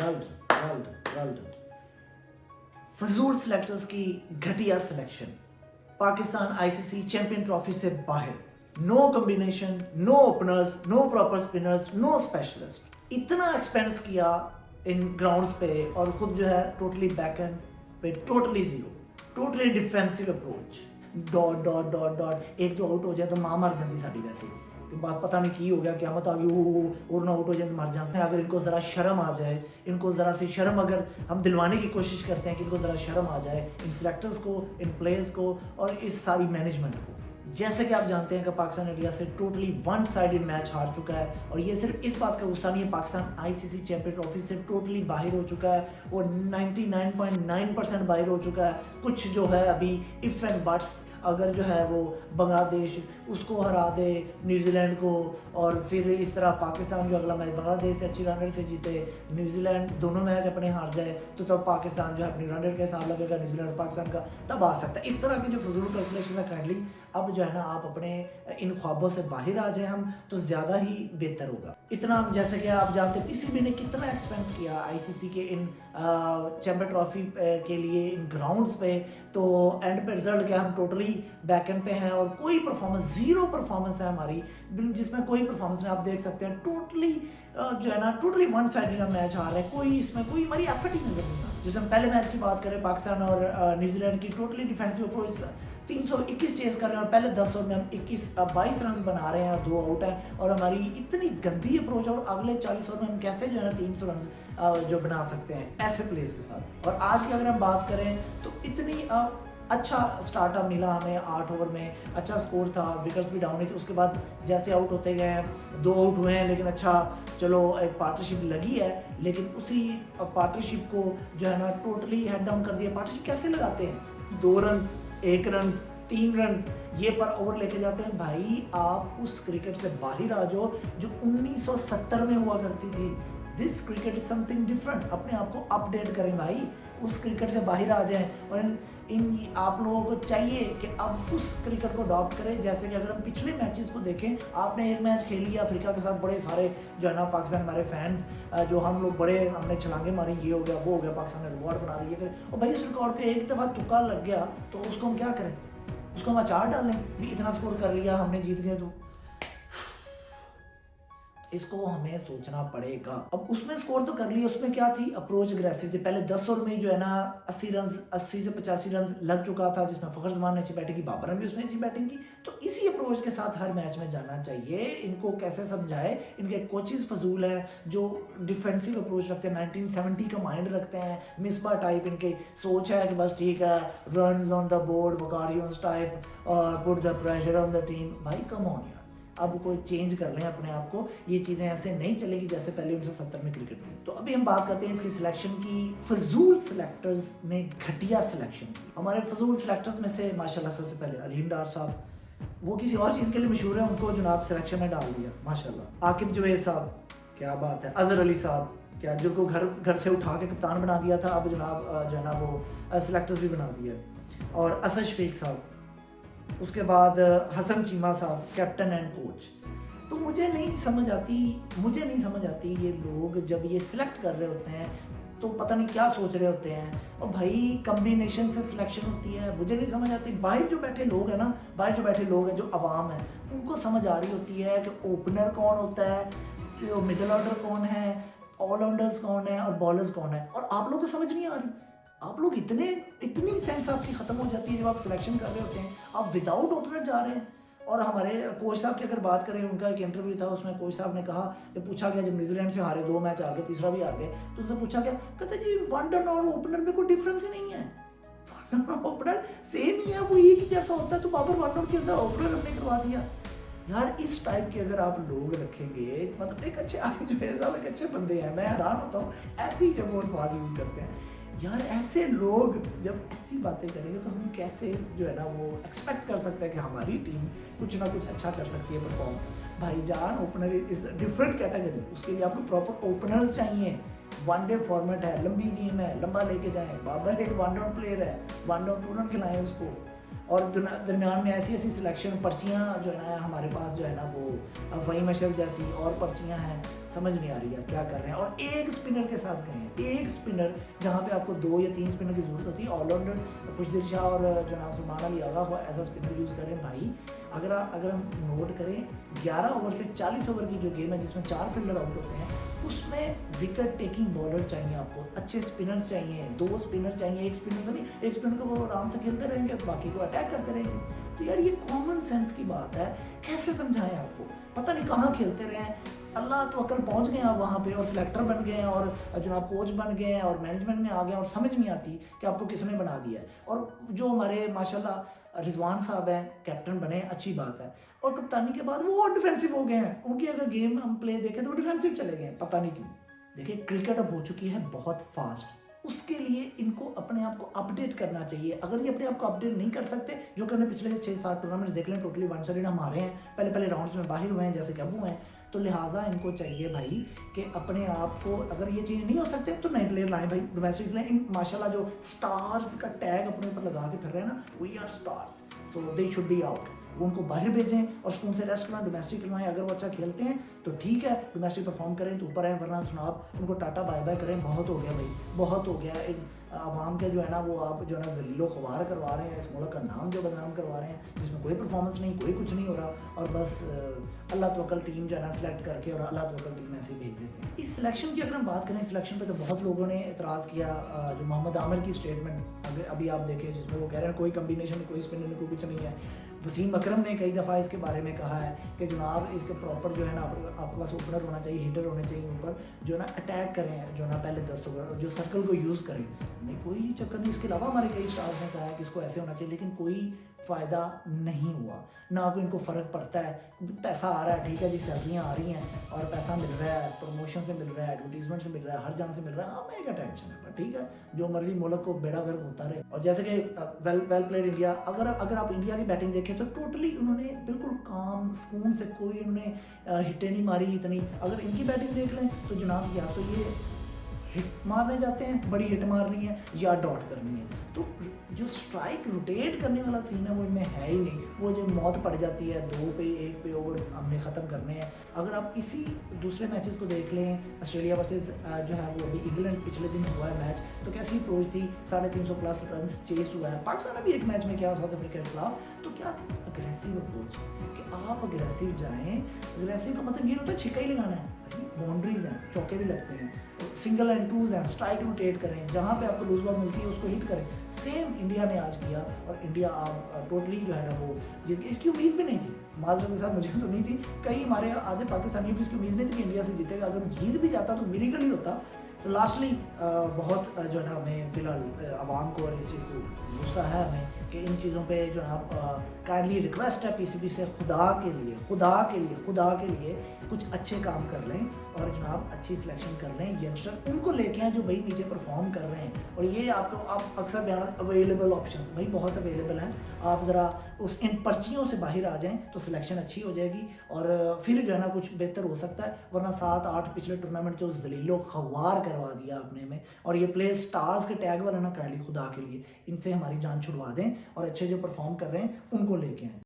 Well well well फजूल selectors की घटिया selection, Pakistan ICC champion trophy से बाहर, no combination, no openers, no proper spinners, no specialist. इतना एक्सपेंस किया इन ग्राउंड्स पे और खुद जो है टोटली बैक एंड पे totally zero, totally defensive approach, dot dot dot dot. एक दो आउट हो जाए तो मां मर जाती साड़ी वैसे कि बात पता नहीं की हो गया, क्या मत आ गई और ना आउट हो जाए तो मर जाते हैं। अगर इनको ज़रा शर्म आ जाए, इनको ज़रा सी शर्म अगर हम दिलवाने की कोशिश करते हैं कि इनको ज़रा शर्म आ जाए, इन सेलेक्टर्स को, इन प्लेयर्स को और इस सारी मैनेजमेंट को। जैसे कि आप जानते हैं कि पाकिस्तान इंडिया से टोटली वन साइडेड मैच हार चुका है और ये सिर्फ इस बात का गुस्सा नहीं है, पाकिस्तान आईसीसी चैंपियन ट्रॉफी से टोटली बाहर हो चुका है, वो 99.9% बाहर हो चुका है। कुछ जो है अभी इफ एंड बट्स, अगर जो है वो बांग्लादेश उसको हरा दे, न्यूजीलैंड को, और फिर इस तरह पाकिस्तान जो अगला मैच बांग्लादेश से अच्छी रन रेट से जीते, न्यूजीलैंड दोनों मैच अपने हार जाए, तो तब पाकिस्तान जो है अपनी रन रेट के हिसाब लगेगा न्यूजीलैंड पाकिस्तान का, तब आ सकता है। इस तरह की जो फजूल कैलकुलेशन है काइंडली अब जो है ना आप अपने इन ख्वाबों से बाहर आ जाए हम, तो ज़्यादा ही बेहतर होगा। इतना जैसे कि आप जानते हैं पीसीबी ने कितना एक्सपेंस किया आईसीसी के इन चैंपियन ट्रॉफी के लिए इन ग्राउंड्स पे, तो एंड पे रिजल्ट क्या, हम टोटली बैक एंड पे हैं और कोई परफॉर्मेंस, जीरो परफॉर्मेंस है हमारी, जिसमें कोई परफॉर्मेंस नहीं। आप देख सकते हैं टोटली जो है ना टोटली वन साइडेड मैच हार रहा है, कोई इसमें कोई हमारी एफर्ट ही नजर नहीं आता। जैसे हम पहले मैच की बात करें पाकिस्तान और न्यूजीलैंड की, टोटली डिफेंसिव अप्रोच 321 चेस कर रहे हैं और पहले 10 ओवर में हम 22 रन बना रहे हैं और 2 आउट है, और हमारी इतनी गंदी अप्रोच, और अगले 40 ओवर में हम कैसे जो है ना 300 रन जो बना सकते हैं ऐसे प्लेयर्स के साथ। और आज की अगर हम बात करें तो इतनी अच्छा स्टार्टअप मिला हमें, 8 ओवर में अच्छा स्कोर था, विकेट्स भी डाउन नहीं थे। उसके बाद जैसे आउट होते गए हैं, 2 आउट हुए हैं, लेकिन अच्छा चलो एक पार्टनरशिप लगी है, लेकिन उसी पार्टनरशिप को जो है ना टोटली हेड डाउन कर दिया। पार्टनरशिप कैसे लगाते हैं, 2 रन, 1 रन, 3 रन ये पर ओवर लेके जाते हैं। भाई आप उस क्रिकेट से बाहर आ जाओ जो 1970 में हुआ करती थी। This cricket is something different. अपने आप को अपडेट करें भाई, उस क्रिकेट से बाहर आ जाएं, और इन आप लोगों को चाहिए कि अब उस क्रिकेट को अडॉप्ट करें। जैसे कि अगर हम पिछले मैचेस को देखें, आपने एक मैच खेल लिया अफ्रीका के साथ, बड़े सारे जो है ना पाकिस्तान हमारे फैंस जो हम लोग बड़े हमने छलांगे मारी, ये हो गया वो हो गया, पाकिस्तान ने रिकॉर्ड बना दिया। और भाई उस रिकॉर्ड को एक दफ़ा तुक्का लग गया तो उसको हम क्या करें, उसको हम अचार डालें भी इतना स्कोर कर लिया हमने, जीत गए। तो इसको हमें सोचना पड़ेगा। अब उसमें स्कोर तो कर लिया, उसमें क्या थी, अप्रोच अग्रेसिव थी। पहले 10 ओवर में जो है ना 80 से 85 रन लग चुका था, जिसमें फ़खर जमान ने अच्छी बैटिंग की, बाबर ने भी उसमें अच्छी बैटिंग की। तो इसी अप्रोच के साथ हर मैच में जाना चाहिए। इनको कैसे समझाए, इनके कोचेस फजूल हैं जो डिफेंसिव अप्रोच रखते हैं, 1970 का माइंड रखते हैं, मिसबा टाइप इनकी सोच है कि बस ठीक है, रन ऑन द बोर्ड, वकारियंस टाइप, और put the pressure on the team. भाई कम ऑन यार, अब कोई चेंज कर लें अपने आप को, ये चीज़ें ऐसे नहीं चलेगी जैसे पहले 1970 में क्रिकेट थी। तो अभी हम बात करते हैं इसकी सिलेक्शन की, फजूल सिलेक्टर्स में घटिया सिलेक्शन की। हमारे फजूल सिलेक्टर्स में से माशाल्लाह सबसे पहले अलीम डार साहब, वो किसी और चीज़ के लिए मशहूर है, उनको जनाब सिलेक्शन में डाल दिया माशाल्लाह। आकिब जुबैर साहब, क्या बात है। अजहर अली साहब, क्या जिनको घर से उठा के कप्तान बना दिया था, अब जनाब जो है ना वो सिलेक्टर्स भी बना दिया। और असद शफीक साहब, उसके बाद हसन चीमा साहब, कैप्टन एंड कोच। तो मुझे नहीं समझ आती ये लोग जब ये सिलेक्ट कर रहे होते हैं तो पता नहीं क्या सोच रहे होते हैं। और भाई कम्बिनेशन से सिलेक्शन होती है, मुझे नहीं समझ आती। बाहर जो बैठे लोग हैं ना, जो अवाम है, उनको समझ आ रही होती है कि ओपनर कौन होता है, जो मिडल ऑर्डर कौन है, ऑलराउंडर्स कौन है और बॉलर्स कौन है, और आप लोग को समझ नहीं आ रही। आप लोग इतनी सेंस आपकी ख़त्म हो जाती है जब आप सिलेक्शन कर रहे होते हैं, आप विदाउट ओपनर जा रहे हैं। और हमारे कोच साहब की अगर बात करें, उनका एक इंटरव्यू था, उसमें कोच साहब ने कहा, जब पूछा गया, जब न्यूजीलैंड से हारे, 2 मैच हार गए, तीसरा भी हार गए, तो उनसे पूछा गया, कहते जी वन डन और ओपनर में कोई डिफरेंस ही नहीं है, वन डन और ओपनर सेम ही है, वो एक ही जैसा होता है। तो बाबर वन डन के अंदर ओपनर हमने करवा दिया। यार इस टाइप के अगर आप लोग रखेंगे, मतलब एक अच्छे आगे जो है साहब एक अच्छे बंदे हैं, मैं हैरान होता हूँ ऐसी जब वो अल्फाज यूज़ करते हैं। यार ऐसे लोग जब ऐसी बातें करेंगे तो हम कैसे जो है ना वो एक्सपेक्ट कर सकते हैं कि हमारी टीम कुछ ना कुछ अच्छा कर सकती है परफॉर्म। भाईजान ओपनर इज डिफरेंट कैटेगरी, उसके लिए आपको प्रॉपर ओपनर्स चाहिए। वनडे फॉर्मेट है, लंबी गेम है, लंबा लेके जाएं। बाबर एक वन डाउन प्लेयर है, वन डाउन टू रन खिलाएं उसको। और दरमियान में ऐसी ऐसी सिलेक्शन पर्चियाँ जो है ना हमारे पास जो है ना वो फ़हीम अशरफ जैसी और पर्चियाँ हैं, समझ नहीं आ रही है क्या कर रहे हैं। और एक स्पिनर के साथ गए हैं, एक स्पिनर जहाँ पे आपको 2 या 3 स्पिनर की ज़रूरत होती है। ऑलराउंडर खुशदिल शाह और जनाब सलमान अली आगा हुआ ऐसा स्पिनर यूज़ करें भाई। अगर हम नोट करें 11 ओवर से 40 ओवर की जो गेम है जिसमें 4 फील्डर आउट होते हैं, उसमें विकेट टेकिंग बॉलर चाहिए आपको, अच्छे स्पिनर्स चाहिए, 2 स्पिनर चाहिए, एक स्पिनर तो नहीं, एक स्पिनर को वो आराम से खेलते रहेंगे, बाकी को अटैक करते रहेंगे। तो यार ये कॉमन सेंस की बात है, कैसे समझाएं आपको, पता नहीं कहाँ खेलते रहे हैं, अल्लाह तो अकल पहुंच गए आप वहाँ पे और सिलेक्टर बन गए हैं और जो आप कोच बन गए हैं और मैनेजमेंट में आ गए और समझ नहीं आती कि आपको किसने बना दिया है। और जो हमारे माशाल्लाह रिजवान साहब हैं कैप्टन बने, अच्छी बात है, और कप्तानी के बाद वो डिफेंसिव हो गए हैं। उनकी अगर गेम हम प्ले देखें तो वो डिफेंसिव चले गए हैं, पता नहीं क्यों। देखिए क्रिकेट अब हो चुकी है बहुत फास्ट, उसके लिए इनको अपने आप को अपडेट करना चाहिए। अगर ये अपने आप को अपडेट नहीं कर सकते, जो कि हमने पिछले 6-7 टूर्नामेंट्स देख लें, टोटली 1 साइडेड हमारे हैं, पहले राउंड्स में बाहर हुए हैं जैसे कि अब हुए हैं, तो लिहाजा इनको चाहिए भाई कि अपने आप को, अगर ये चीज़ नहीं हो सकते तो नए प्लेयर लाएं भाई, डोमेस्टिक्स लाएं। इन माशाल्लाह जो स्टार्स का टैग अपने ऊपर लगा के फिर रहे हैं ना, we are stars, so they should be out, वो उनको बाहर भेजें और स्पून से रेस्ट करवाएं, डोमेस्टिक खिलवाएं। अगर वो अच्छा खेलते हैं तो ठीक है, डोमेस्टिक परफॉर्म करें तो ऊपर आए, वरना सुनाब उनको टाटा बाय बाय करें। बहुत हो गया भाई, बहुत हो गया। एक आवाम के जो है ना वो आप जो है ना जलीलो ख्वार करवा रहे हैं, इस मुल्क का नाम जो बदनाम करवा रहे हैं, जिसमें कोई परफॉर्मेंस नहीं, कोई कुछ नहीं हो रहा, और बस अल्लाह तवक्कल टीम जो है ना सिलेक्ट करके और अल्लाह तवक्कल टीम ऐसे ही भेज देते हैं। इस सिलेक्शन की अगर हम बात करें, सिलेक्शन पे तो बहुत लोगों ने एतराज़ किया। जो मोहम्मद आमिर की स्टेटमेंट अभी आप देखें जिसमें वो कह रहे हैं कोई कम्बिनेशन, कोई स्पिनर, कोई कुछ नहीं है। वसीम अकरम ने कई दफ़ा इसके बारे में कहा है कि जनाब इसके प्रॉपर जो है ना आपके पास ओपनर होना चाहिए, हिटर होने चाहिए ऊपर, जो है ना अटैक करें, जो है ना पहले 10 ओवर जो सर्कल को यूज़ करें। नहीं, कोई चक्कर नहीं। इसके अलावा हमारे कई स्टार्स ने कहा है कि इसको ऐसे होना चाहिए, लेकिन कोई फ़ायदा नहीं हुआ, ना कोई इनको फ़र्क पड़ता है। पैसा आ रहा है, ठीक है जी, सैलरियाँ आ रही हैं और पैसा मिल रहा है, प्रमोशन से मिल रहा है, एडवर्टीजमेंट से मिल रहा है, हर जगह से मिल रहा है, हमें क्या टेंशन है, पर ठीक है, जो मर्जी मुल्क को बेड़ा गर्क होता रहे। और जैसे कि वेल प्लेड इंडिया, अगर आप इंडिया की बैटिंग देखें तो टोटली उन्होंने बिल्कुल काम सुकून से, कोई उन्होंने हिटें नहीं मारी इतनी। अगर इनकी बैटिंग देख लें तो जनाब या तो ये हिट मारने जाते हैं, बड़ी हिट मारनी है या डॉट करनी है, तो जो स्ट्राइक रोटेट करने वाला सीन है वो इनमें है ही नहीं। वो जो मौत पड़ जाती है 2 पे 1 पे ओवर हमने ख़त्म करने हैं। अगर आप इसी दूसरे मैचेस को देख लें, ऑस्ट्रेलिया वर्सेस जो है वो अभी इंग्लैंड पिछले दिन हुआ है मैच, तो कैसी अप्रोच थी, 350 प्लस रन चेस हुआ है। पाकिस्तान ने भी एक मैच में किया साउथ अफ्रीका के खिलाफ, तो क्या थी अग्रेसिव अप्रोच, कि आप अग्रेसिव जाएँ। अग्रेसिव का मतलब ये होता है छिक्का ही लगाना है, बाउंड्रीज हैं, चौके भी लगते हैं, सिंगल एंड टूज हैं, स्ट्राइक रोटेट करें, जहाँ पे आपको लूज बॉल मिलती है उसको हिट करें। सेम इंडिया ने आज किया और इंडिया आप टोटली जो है ना वो जीत गई। इसकी उम्मीद भी नहीं थी, माजरत के साथ मुझे तो नहीं थी, कई हमारे आधे पाकिस्तानियों की इसकी उम्मीद नहीं थी कि इंडिया से जीतेगा। अगर जीत भी जाता तो मिरेकल ही होता। तो लास्टली बहुत जो है ना हमें फ़िलहाल आवाम को और इस चीज़ को गुस्सा है हमें कि इन चीज़ों पे जो है काइंडली रिक्वेस्ट है पीसीबी से, खुदा के लिए कुछ अच्छे काम कर लें और जनाब अच्छी सिलेक्शन कर लें, यंगस्टर उनको लेके आए जो भाई नीचे परफॉर्म कर रहे हैं। और ये आप अक्सर बयान अवेलेबल ऑप्शंस भाई बहुत अवेलेबल हैं, आप ज़रा उस इन पर्चियों से बाहर आ जाएं तो सिलेक्शन अच्छी हो जाएगी और फिर जो है ना कुछ बेहतर हो सकता है। वरना 7-8 पिछले टूर्नामेंट तो जलीलो ख्वार करवा दिया आपने में, और ये प्लेयर स्टार्स के टैग वाले ना काइंडली खुदा के लिए इनसे हमारी जान छुड़वा दें और अच्छे जो परफॉर्म कर रहे हैं उनको लेके आएँ।